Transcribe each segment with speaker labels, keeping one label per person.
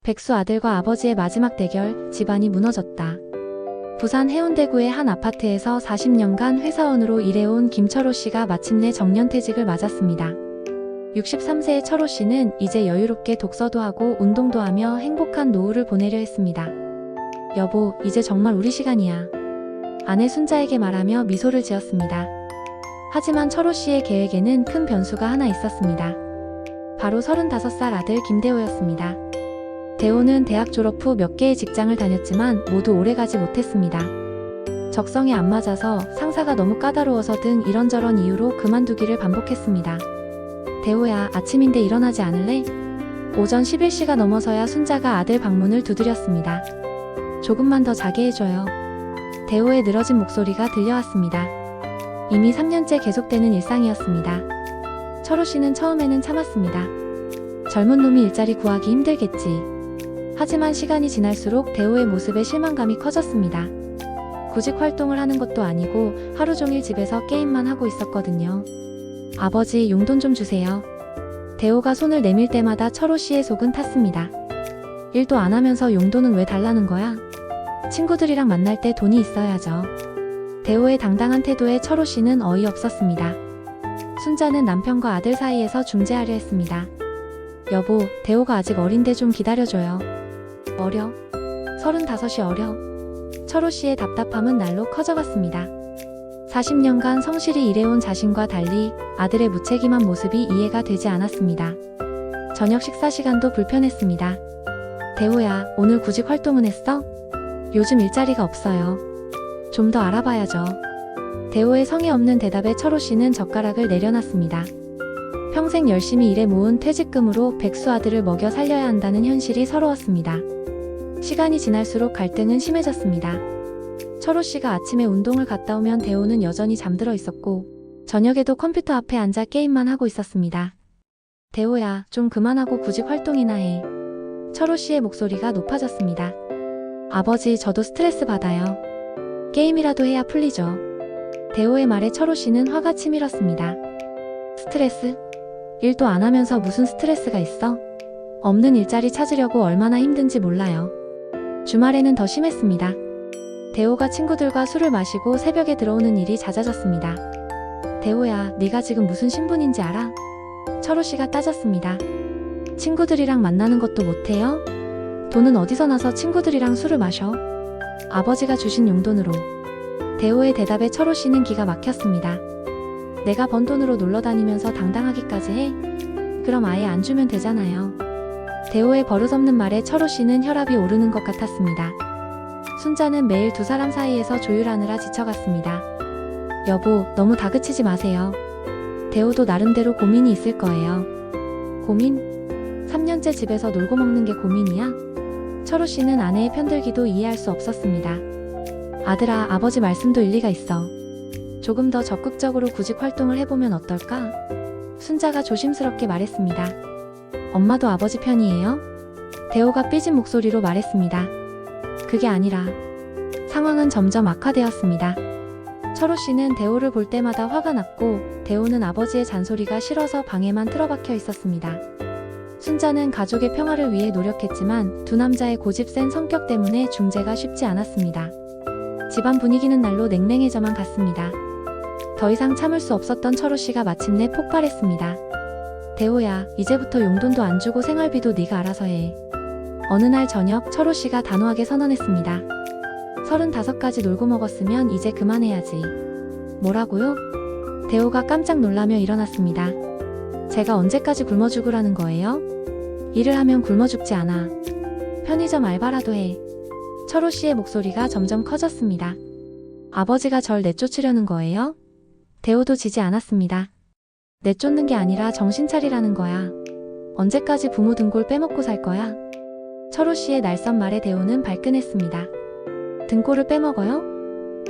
Speaker 1: 백수 아들과 아버지의 마지막 대결, 집안이 무너졌다. 부산 해운대구의 한 아파트에서 40년간 회사원으로 일해온 김철호 씨가 마침내 정년퇴직을 맞았습니다. 63세의 철호 씨는 이제 여유롭게 독서도 하고 운동도 하며 행복한 노후를 보내려 했습니다. 여보, 이제 정말 우리 시간이야. 아내 순자에게 말하며 미소를 지었습니다. 하지만 철호 씨의 계획에는 큰 변수가 하나 있었습니다. 바로 35살 아들 김대호였습니다. 대호는 대학 졸업 후 몇 개의 직장을 다녔지만 모두 오래가지 못했습니다. 적성에 안 맞아서 상사가 너무 까다로워서 등 이런저런 이유로 그만두기를 반복했습니다. 대호야, 아침인데 일어나지 않을래? 오전 11시가 넘어서야 순자가 아들 방문을 두드렸습니다. 조금만 더 자게 해줘요. 대호의 늘어진 목소리가 들려왔습니다. 이미 3년째 계속되는 일상이었습니다. 철호 씨는 처음에는 참았습니다. 젊은 놈이 일자리 구하기 힘들겠지. 하지만 시간이 지날수록 대호의 모습에 실망감이 커졌습니다. 구직 활동을 하는 것도 아니고 하루 종일 집에서 게임만 하고 있었거든요. 아버지, 용돈 좀 주세요. 대호가 손을 내밀 때마다 철호 씨의 속은 탔습니다. 일도 안 하면서 용돈은 왜 달라는 거야? 친구들이랑 만날 때 돈이 있어야죠. 대호의 당당한 태도에 철호 씨는 어이없었습니다. 순자는 남편과 아들 사이에서 중재하려 했습니다. 여보, 대호가 아직 어린데 좀 기다려줘요. 어려? 35이 어려? 철호 씨의 답답함은 날로 커져갔습니다. 40년간 성실히 일해온 자신과 달리 아들의 무책임한 모습이 이해가 되지 않았습니다. 저녁 식사 시간도 불편했습니다. 대호야, 오늘 구직 활동은 했어? 요즘 일자리가 없어요. 좀 더 알아봐야죠. 대호의 성의 없는 대답에 철호 씨는 젓가락을 내려놨습니다. 평생 열심히 일해 모은 퇴직금으로 백수 아들을 먹여 살려야 한다는 현실이 서러웠습니다. 시간이 지날수록 갈등은 심해졌습니다. 철호 씨가 아침에 운동을 갔다 오면 대호는 여전히 잠들어 있었고 저녁에도 컴퓨터 앞에 앉아 게임만 하고 있었습니다. 대호야, 좀 그만하고 구직 활동이나 해. 철호 씨의 목소리가 높아졌습니다. 아버지, 저도 스트레스 받아요. 게임이라도 해야 풀리죠. 대호의 말에 철호 씨는 화가 치밀었습니다. 스트레스? 일도 안 하면서 무슨 스트레스가 있어? 없는 일자리 찾으려고 얼마나 힘든지 몰라요. 주말에는 더 심했습니다. 대호가 친구들과 술을 마시고 새벽에 들어오는 일이 잦아졌습니다. 대호야, 네가 지금 무슨 신분인지 알아? 철호 씨가 따졌습니다. 친구들이랑 만나는 것도 못해요? 돈은 어디서 나서 친구들이랑 술을 마셔? 아버지가 주신 용돈으로. 대호의 대답에 철호 씨는 기가 막혔습니다. 내가 번 돈으로 놀러 다니면서 당당하기까지 해? 그럼 아예 안 주면 되잖아요. 대호의 버릇없는 말에 철호 씨는 혈압이 오르는 것 같았습니다. 순자는 매일 두 사람 사이에서 조율하느라 지쳐갔습니다. 여보, 너무 다그치지 마세요. 대호도 나름대로 고민이 있을 거예요. 고민? 3년째 집에서 놀고 먹는 게 고민이야? 철호 씨는 아내의 편들기도 이해할 수 없었습니다. 아들아, 아버지 말씀도 일리가 있어. 조금 더 적극적으로 구직 활동을 해보면 어떨까? 순자가 조심스럽게 말했습니다. 엄마도 아버지 편이에요? 대호가 삐진 목소리로 말했습니다. 그게 아니라 상황은 점점 악화되었습니다. 철호 씨는 대호를 볼 때마다 화가 났고 대호는 아버지의 잔소리가 싫어서 방에만 틀어박혀 있었습니다. 순자는 가족의 평화를 위해 노력했지만 두 남자의 고집센 성격 때문에 중재가 쉽지 않았습니다. 집안 분위기는 날로 냉랭해져만 갔습니다. 더 이상 참을 수 없었던 철호 씨가 마침내 폭발했습니다. 대호야, 이제부터 용돈도 안 주고 생활비도 네가 알아서 해. 어느 날 저녁 철호 씨가 단호하게 선언했습니다. 35까지 놀고 먹었으면 이제 그만해야지. 뭐라고요? 대호가 깜짝 놀라며 일어났습니다. 제가 언제까지 굶어 죽으라는 거예요? 일을 하면 굶어 죽지 않아. 편의점 알바라도 해. 철호 씨의 목소리가 점점 커졌습니다. 아버지가 절 내쫓으려는 거예요? 대호도 지지 않았습니다. 내쫓는 게 아니라 정신 차리라는 거야. 언제까지 부모 등골 빼먹고 살 거야? 철호 씨의 날선 말에 대호는 발끈했습니다. 등골을 빼먹어요?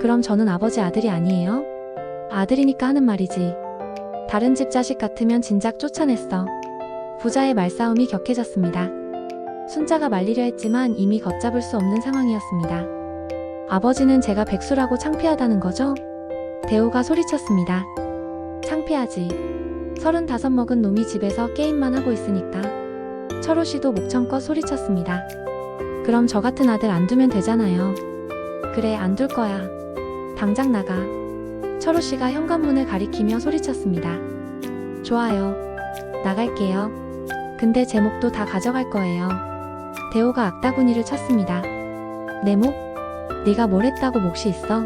Speaker 1: 그럼 저는 아버지 아들이 아니에요? 아들이니까 하는 말이지. 다른 집 자식 같으면 진작 쫓아냈어. 부자의 말싸움이 격해졌습니다. 순자가 말리려 했지만 이미 걷잡을 수 없는 상황이었습니다. 아버지는 제가 백수라고 창피하다는 거죠? 대호가 소리쳤습니다. 창피하지. 35 먹은 놈이 집에서 게임만 하고 있으니까. 철호 씨도 목청껏 소리쳤습니다. 그럼 저 같은 아들 안 두면 되잖아요. 그래, 안 둘 거야. 당장 나가. 철호 씨가 현관문을 가리키며 소리쳤습니다. 좋아요. 나갈게요. 근데 제 목도 다 가져갈 거예요. 대호가 악다구니를 쳤습니다. 내 목? 네가 뭘 했다고 몫이 있어?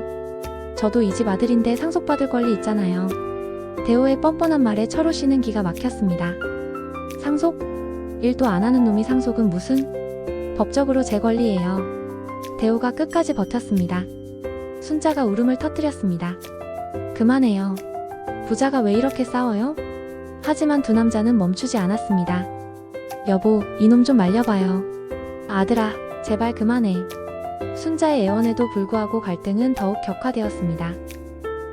Speaker 1: 저도 이 집 아들인데 상속받을 권리 있잖아요. 대호의 뻔뻔한 말에 철호 씨는 기가 막혔습니다. 상속? 일도 안 하는 놈이 상속은 무슨? 법적으로 제 권리예요. 대호가 끝까지 버텼습니다. 순자가 울음을 터뜨렸습니다. 그만해요. 부자가 왜 이렇게 싸워요? 하지만 두 남자는 멈추지 않았습니다. 여보, 이놈 좀 말려봐요. 아들아, 제발 그만해. 순자의 애원에도 불구하고 갈등은 더욱 격화되었습니다.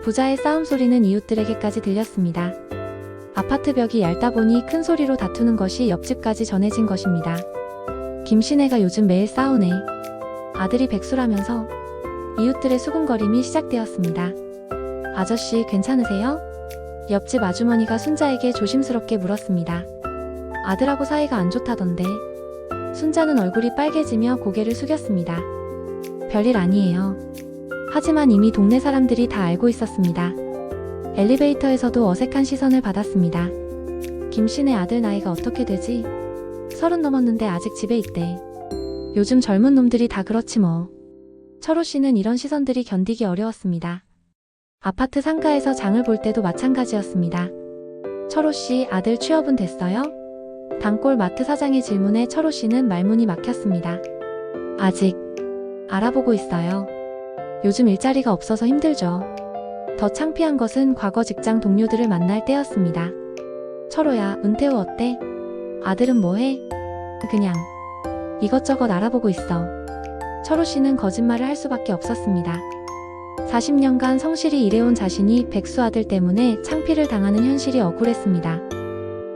Speaker 1: 부자의 싸움 소리는 이웃들에게까지 들렸습니다. 아파트 벽이 얇다 보니 큰 소리로 다투는 것이 옆집까지 전해진 것입니다. 김신혜가 요즘 매일 싸우네. 아들이 백수라면서. 이웃들의 수군거림이 시작되었습니다. 아저씨 괜찮으세요? 옆집 아주머니가 순자에게 조심스럽게 물었습니다. 아들하고 사이가 안 좋다던데. 순자는 얼굴이 빨개지며 고개를 숙였습니다. 별일 아니에요. 하지만 이미 동네 사람들이 다 알고 있었습니다. 엘리베이터에서도 어색한 시선을 받았습니다. 김씨네 아들 나이가 어떻게 되지? 30 넘었는데 아직 집에 있대. 요즘 젊은 놈들이 다 그렇지 뭐. 철호 씨는 이런 시선들이 견디기 어려웠습니다. 아파트 상가에서 장을 볼 때도 마찬가지였습니다. 철호 씨, 아들 취업은 됐어요? 단골 마트 사장의 질문에 철호 씨는 말문이 막혔습니다. 아직 알아보고 있어요. 요즘 일자리가 없어서 힘들죠. 더 창피한 것은 과거 직장 동료들을 만날 때였습니다. 철호야, 은퇴 후 어때? 아들은 뭐해? 그냥 이것저것 알아보고 있어. 철호 씨는 거짓말을 할 수밖에 없었습니다. 40년간 성실히 일해온 자신이 백수 아들 때문에 창피를 당하는 현실이 억울했습니다.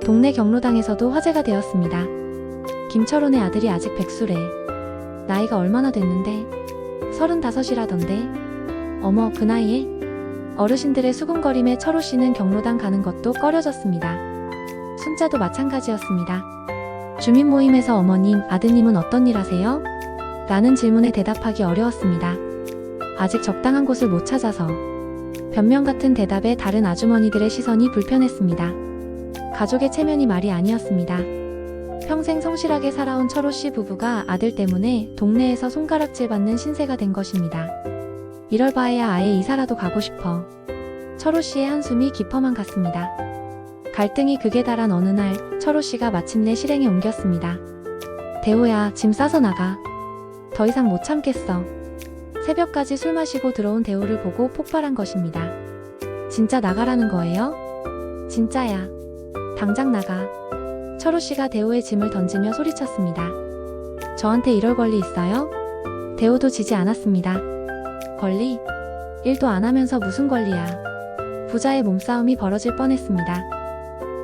Speaker 1: 동네 경로당에서도 화제가 되었습니다. 김철훈의 아들이 아직 백수래. 나이가 얼마나 됐는데? 35이라던데. 어머, 그 나이에? 어르신들의 수군거림에 철호 씨는 경로당 가는 것도 꺼려졌습니다. 순자도 마찬가지였습니다. 주민 모임에서 어머님, 아드님은 어떤 일 하세요? 라는 질문에 대답하기 어려웠습니다. 아직 적당한 곳을 못 찾아서. 변명 같은 대답에 다른 아주머니들의 시선이 불편했습니다. 가족의 체면이 말이 아니었습니다. 평생 성실하게 살아온 철호 씨 부부가 아들 때문에 동네에서 손가락질 받는 신세가 된 것입니다. 이럴 바에야 아예 이사라도 가고 싶어. 철호 씨의 한숨이 깊어만 갔습니다. 갈등이 극에 달한 어느 날, 철호 씨가 마침내 실행에 옮겼습니다. 대호야, 짐 싸서 나가. 더 이상 못 참겠어. 새벽까지 술 마시고 들어온 대호를 보고 폭발한 것입니다. 진짜 나가라는 거예요? 진짜야. 당장 나가. 철호 씨가 대호의 짐을 던지며 소리쳤습니다. 저한테 이럴 권리 있어요? 대호도 지지 않았습니다. 권리? 일도 안 하면서 무슨 권리야. 부자의 몸싸움이 벌어질 뻔했습니다.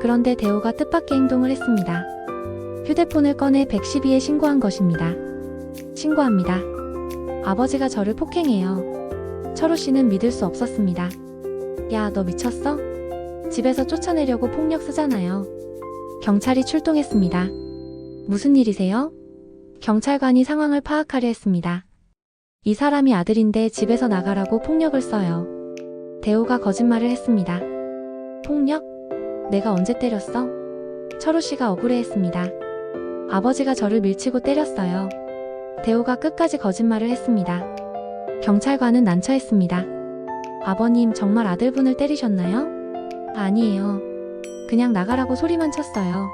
Speaker 1: 그런데 대호가 뜻밖의 행동을 했습니다. 휴대폰을 꺼내 112에 신고한 것입니다. 신고합니다. 아버지가 저를 폭행해요. 철호 씨는 믿을 수 없었습니다. 야, 너 미쳤어? 집에서 쫓아내려고 폭력 쓰잖아요. 경찰이 출동했습니다. 무슨 일이세요? 경찰관이 상황을 파악하려 했습니다. 이 사람이 아들인데 집에서 나가라고 폭력을 써요. 대호가 거짓말을 했습니다. 폭력? 내가 언제 때렸어? 철호 씨가 억울해했습니다. 아버지가 저를 밀치고 때렸어요. 대호가 끝까지 거짓말을 했습니다. 경찰관은 난처했습니다. 아버님, 정말 아들분을 때리셨나요? 아니에요. 그냥 나가라고 소리만 쳤어요.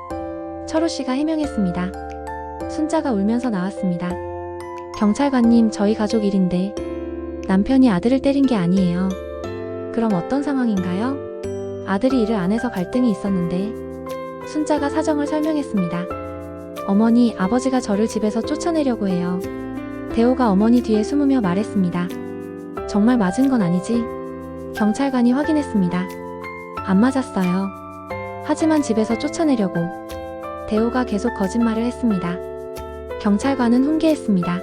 Speaker 1: 철호 씨가 해명했습니다. 순자가 울면서 나왔습니다. 경찰관님, 저희 가족 일인데 남편이 아들을 때린 게 아니에요. 그럼 어떤 상황인가요? 아들이 일을 안 해서 갈등이 있었는데. 순자가 사정을 설명했습니다. 어머니, 아버지가 저를 집에서 쫓아내려고 해요. 대호가 어머니 뒤에 숨으며 말했습니다. 정말 맞은 건 아니지? 경찰관이 확인했습니다. 안 맞았어요. 하지만 집에서 쫓아내려고. 대호가 계속 거짓말을 했습니다. 경찰관은 훈계했습니다.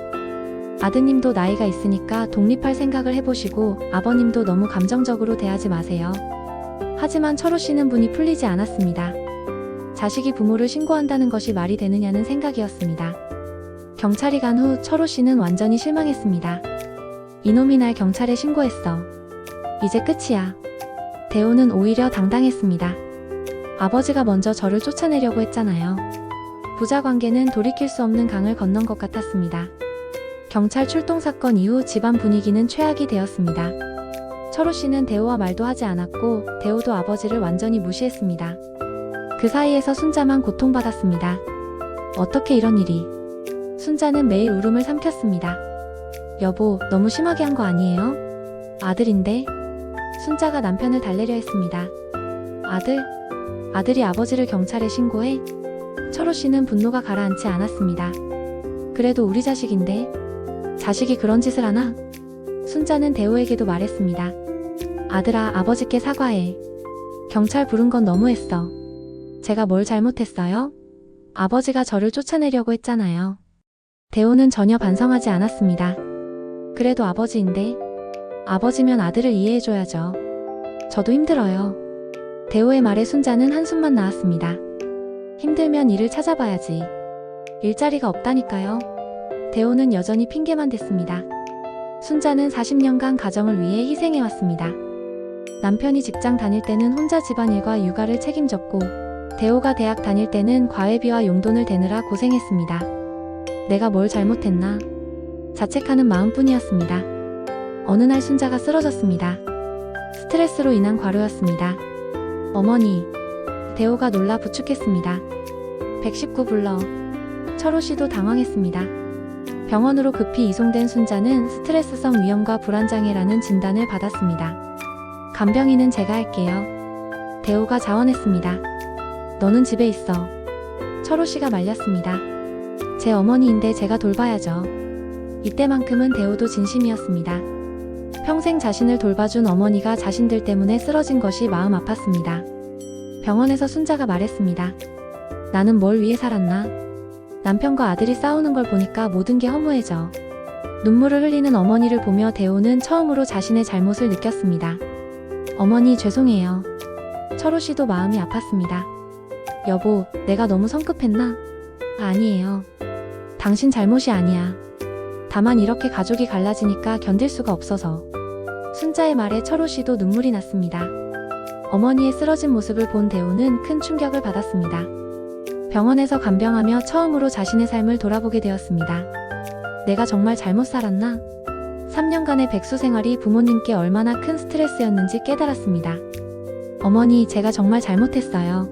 Speaker 1: 아드님도 나이가 있으니까 독립할 생각을 해보시고 아버님도 너무 감정적으로 대하지 마세요. 하지만 철호 씨는 분이 풀리지 않았습니다. 자식이 부모를 신고한다는 것이 말이 되느냐는 생각이었습니다. 경찰이 간 후 철호 씨는 완전히 실망했습니다. 이놈이 날 경찰에 신고했어. 이제 끝이야. 대호는 오히려 당당했습니다. 아버지가 먼저 저를 쫓아내려고 했잖아요. 부자 관계는 돌이킬 수 없는 강을 건넌 것 같았습니다. 경찰 출동 사건 이후 집안 분위기는 최악이 되었습니다. 철호 씨는 대호와 말도 하지 않았고 대호도 아버지를 완전히 무시했습니다. 그 사이에서 순자만 고통받았습니다. 어떻게 이런 일이? 순자는 매일 울음을 삼켰습니다. 여보, 너무 심하게 한 거 아니에요? 아들인데? 순자가 남편을 달래려 했습니다. 아들이 아버지를 경찰에 신고해? 철호 씨는 분노가 가라앉지 않았습니다. 그래도 우리 자식인데? 자식이 그런 짓을 하나? 순자는 대호에게도 말했습니다. 아들아, 아버지께 사과해. 경찰 부른 건 너무했어. 제가 뭘 잘못했어요? 아버지가 저를 쫓아내려고 했잖아요. 대호는 전혀 반성하지 않았습니다. 그래도 아버지인데? 아버지면 아들을 이해해줘야죠. 저도 힘들어요. 대호의 말에 순자는 한숨만 나왔습니다. 힘들면 일을 찾아봐야지. 일자리가 없다니까요. 대호는 여전히 핑계만 댔습니다. 순자는 40년간 가정을 위해 희생해왔습니다. 남편이 직장 다닐 때는 혼자 집안일과 육아를 책임졌고 대호가 대학 다닐 때는 과외비와 용돈을 대느라 고생했습니다. 내가 뭘 잘못했나? 자책하는 마음뿐이었습니다. 어느 날 순자가 쓰러졌습니다. 스트레스로 인한 과로였습니다. 어머니, 대호가 놀라 부축했습니다. 119 불러. 철호 씨도 당황했습니다. 병원으로 급히 이송된 순자는 스트레스성 위염과 불안장애라는 진단을 받았습니다. 간병인은 제가 할게요. 대호가 자원했습니다. 너는 집에 있어. 철호 씨가 말렸습니다. 제 어머니인데 제가 돌봐야죠. 이때만큼은 대호도 진심이었습니다. 평생 자신을 돌봐준 어머니가 자신들 때문에 쓰러진 것이 마음 아팠습니다. 병원에서 순자가 말했습니다. 나는 뭘 위해 살았나? 남편과 아들이 싸우는 걸 보니까 모든 게 허무해져. 눈물을 흘리는 어머니를 보며 대호는 처음으로 자신의 잘못을 느꼈습니다. 어머니 죄송해요. 철호 씨도 마음이 아팠습니다. 여보, 내가 너무 성급했나? 아니에요. 당신 잘못이 아니야. 다만 이렇게 가족이 갈라지니까 견딜 수가 없어서. 순자의 말에 철호 씨도 눈물이 났습니다. 어머니의 쓰러진 모습을 본 대호는 큰 충격을 받았습니다. 병원에서 간병하며 처음으로 자신의 삶을 돌아보게 되었습니다. 내가 정말 잘못 살았나? 3년간의 백수 생활이 부모님께 얼마나 큰 스트레스였는지 깨달았습니다. 어머니, 제가 정말 잘못했어요.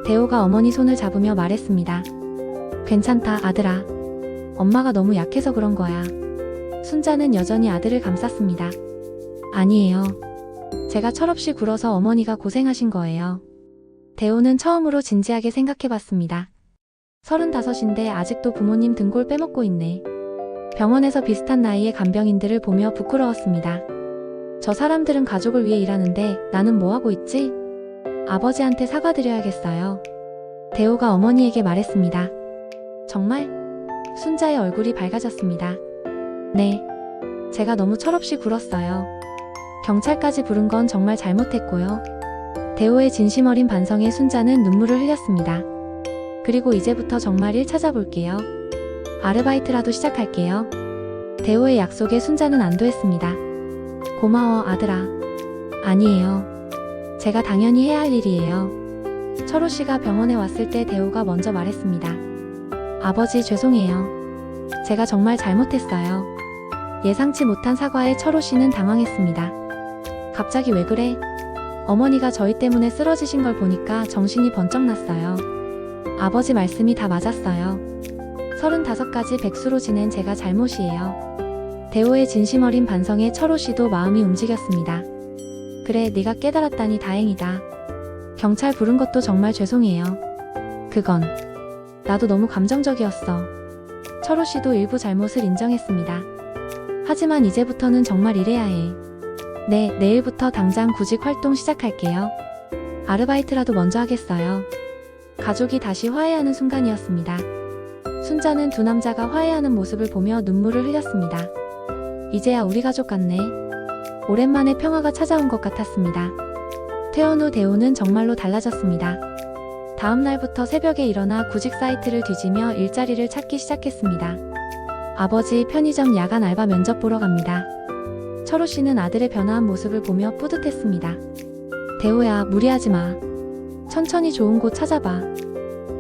Speaker 1: 대호가 어머니 손을 잡으며 말했습니다. 괜찮다, 아들아. 엄마가 너무 약해서 그런 거야. 순자는 여전히 아들을 감쌌습니다. 아니에요. 제가 철없이 굴어서 어머니가 고생하신 거예요. 대호는 처음으로 진지하게 생각해봤습니다. 35인데 아직도 부모님 등골 빼먹고 있네. 병원에서 비슷한 나이의 간병인들을 보며 부끄러웠습니다. 저 사람들은 가족을 위해 일하는데 나는 뭐하고 있지? 아버지한테 사과드려야겠어요. 대호가 어머니에게 말했습니다. 정말? 순자의 얼굴이 밝아졌습니다. 네. 제가 너무 철없이 굴었어요. 경찰까지 부른 건 정말 잘못했고요. 대호의 진심 어린 반성에 순자는 눈물을 흘렸습니다. 그리고 이제부터 정말 일 찾아볼게요. 아르바이트라도 시작할게요. 대호의 약속에 순자는 안도했습니다. 고마워, 아들아. 아니에요. 제가 당연히 해야 할 일이에요. 철호 씨가 병원에 왔을 때 대호가 먼저 말했습니다. 아버지 죄송해요. 제가 정말 잘못했어요. 예상치 못한 사과에 철호 씨는 당황했습니다. 갑자기 왜 그래? 어머니가 저희 때문에 쓰러지신 걸 보니까 정신이 번쩍 났어요. 아버지 말씀이 다 맞았어요. 35가지 백수로 지낸 제가 잘못이에요. 대호의 진심 어린 반성에 철호 씨도 마음이 움직였습니다. 그래, 네가 깨달았다니 다행이다. 경찰 부른 것도 정말 죄송해요. 그건 나도 너무 감정적이었어. 철호 씨도 일부 잘못을 인정했습니다. 하지만 이제부터는 정말 일해야 해. 네, 내일부터 당장 구직 활동 시작할게요. 아르바이트라도 먼저 하겠어요. 가족이 다시 화해하는 순간이었습니다. 순자는 두 남자가 화해하는 모습을 보며 눈물을 흘렸습니다. 이제야 우리 가족 같네. 오랜만에 평화가 찾아온 것 같았습니다. 퇴원 후 대호는 정말로 달라졌습니다. 다음 날부터 새벽에 일어나 구직 사이트를 뒤지며 일자리를 찾기 시작했습니다. 아버지 편의점 야간 알바 면접 보러 갑니다. 철호 씨는 아들의 변화한 모습을 보며 뿌듯했습니다. 대호야, 무리하지 마. 천천히 좋은 곳 찾아봐.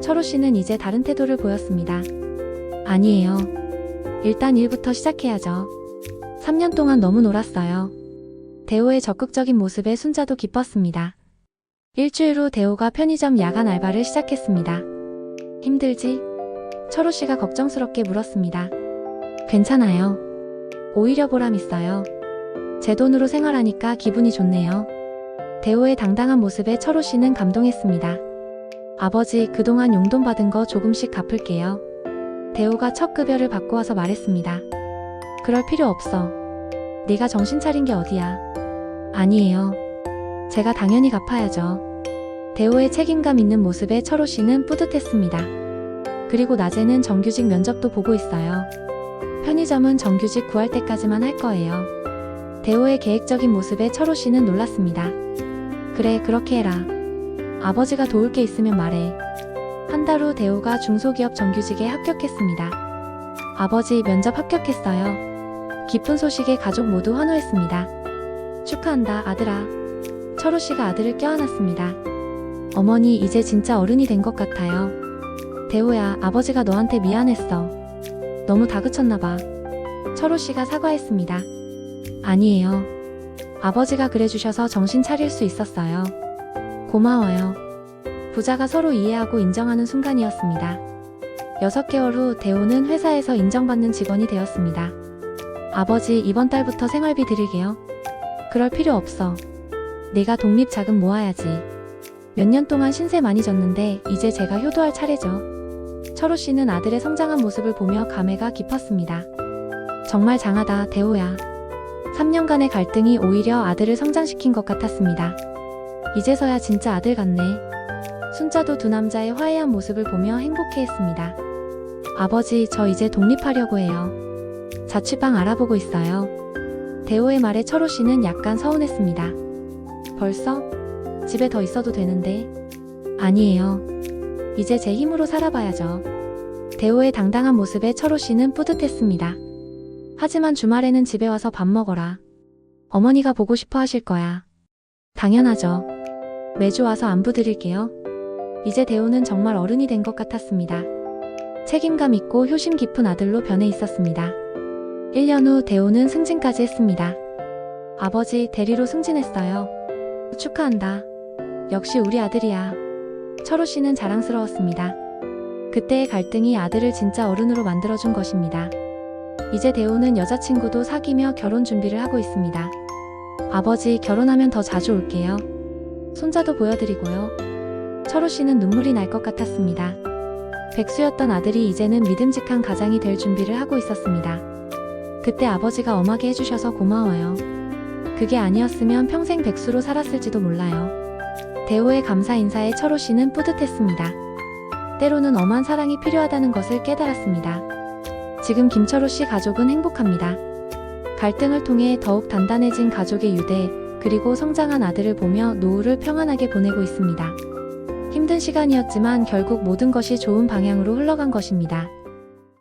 Speaker 1: 철호 씨는 이제 다른 태도를 보였습니다. 아니에요. 일단 일부터 시작해야죠. 3년 동안 너무 놀았어요. 대호의 적극적인 모습에 순자도 기뻤습니다. 일주일 후 대호가 편의점 야간 알바를 시작했습니다. 힘들지? 철호 씨가 걱정스럽게 물었습니다. 괜찮아요. 오히려 보람 있어요. 제 돈으로 생활하니까 기분이 좋네요. 대호의 당당한 모습에 철호 씨는 감동했습니다. 아버지, 그동안 용돈 받은 거 조금씩 갚을게요. 대호가 첫 급여를 받고 와서 말했습니다. 그럴 필요 없어. 네가 정신 차린 게 어디야. 아니에요. 제가 당연히 갚아야죠. 대호의 책임감 있는 모습에 철호 씨는 뿌듯했습니다. 그리고 낮에는 정규직 면접도 보고 있어요. 편의점은 정규직 구할 때까지만 할 거예요. 대호의 계획적인 모습에 철호 씨는 놀랐습니다. 그래, 그렇게 해라. 아버지가 도울 게 있으면 말해. 한 달 후 대호가 중소기업 정규직에 합격했습니다. 아버지, 면접 합격했어요. 기쁜 소식에 가족 모두 환호했습니다. 축하한다, 아들아. 철호 씨가 아들을 껴안았습니다. 어머니, 이제 진짜 어른이 된 것 같아요. 대호야, 아버지가 너한테 미안했어. 너무 다그쳤나봐. 철호 씨가 사과했습니다. 아니에요. 아버지가 그래주셔서 정신 차릴 수 있었어요. 고마워요. 부자가 서로 이해하고 인정하는 순간이었습니다. 6개월 후 대호는 회사에서 인정받는 직원이 되었습니다. 아버지, 이번 달부터 생활비 드릴게요. 그럴 필요 없어. 내가 독립 자금 모아야지. 몇 년 동안 신세 많이 졌는데 이제 제가 효도할 차례죠. 철호 씨는 아들의 성장한 모습을 보며 감회가 깊었습니다. 정말 장하다, 대호야. 3년간의 갈등이 오히려 아들을 성장시킨 것 같았습니다. 이제서야 진짜 아들 같네. 순자도 두 남자의 화해한 모습을 보며 행복해했습니다. 아버지, 저 이제 독립하려고 해요. 자취방 알아보고 있어요. 대호의 말에 철호 씨는 약간 서운했습니다. 벌써? 집에 더 있어도 되는데. 아니에요. 이제 제 힘으로 살아봐야죠. 대호의 당당한 모습에 철호 씨는 뿌듯했습니다. 하지만 주말에는 집에 와서 밥 먹어라. 어머니가 보고 싶어 하실 거야. 당연하죠. 매주 와서 안부 드릴게요. 이제 대호는 정말 어른이 된 것 같았습니다. 책임감 있고 효심 깊은 아들로 변해 있었습니다. 1년 후 대호는 승진까지 했습니다. 아버지, 대리로 승진했어요. 축하한다. 역시 우리 아들이야. 철호 씨는 자랑스러웠습니다. 그때의 갈등이 아들을 진짜 어른으로 만들어준 것입니다. 이제 대호는 여자친구도 사귀며 결혼 준비를 하고 있습니다. 아버지, 결혼하면 더 자주 올게요. 손자도 보여드리고요. 철호 씨는 눈물이 날 것 같았습니다. 백수였던 아들이 이제는 믿음직한 가장이 될 준비를 하고 있었습니다. 그때 아버지가 엄하게 해주셔서 고마워요. 그게 아니었으면 평생 백수로 살았을지도 몰라요. 대호의 감사 인사에 철호 씨는 뿌듯했습니다. 때로는 엄한 사랑이 필요하다는 것을 깨달았습니다. 지금 김철호 씨 가족은 행복합니다. 갈등을 통해 더욱 단단해진 가족의 유대, 그리고 성장한 아들을 보며 노후를 평안하게 보내고 있습니다. 힘든 시간이었지만 결국 모든 것이 좋은 방향으로 흘러간 것입니다.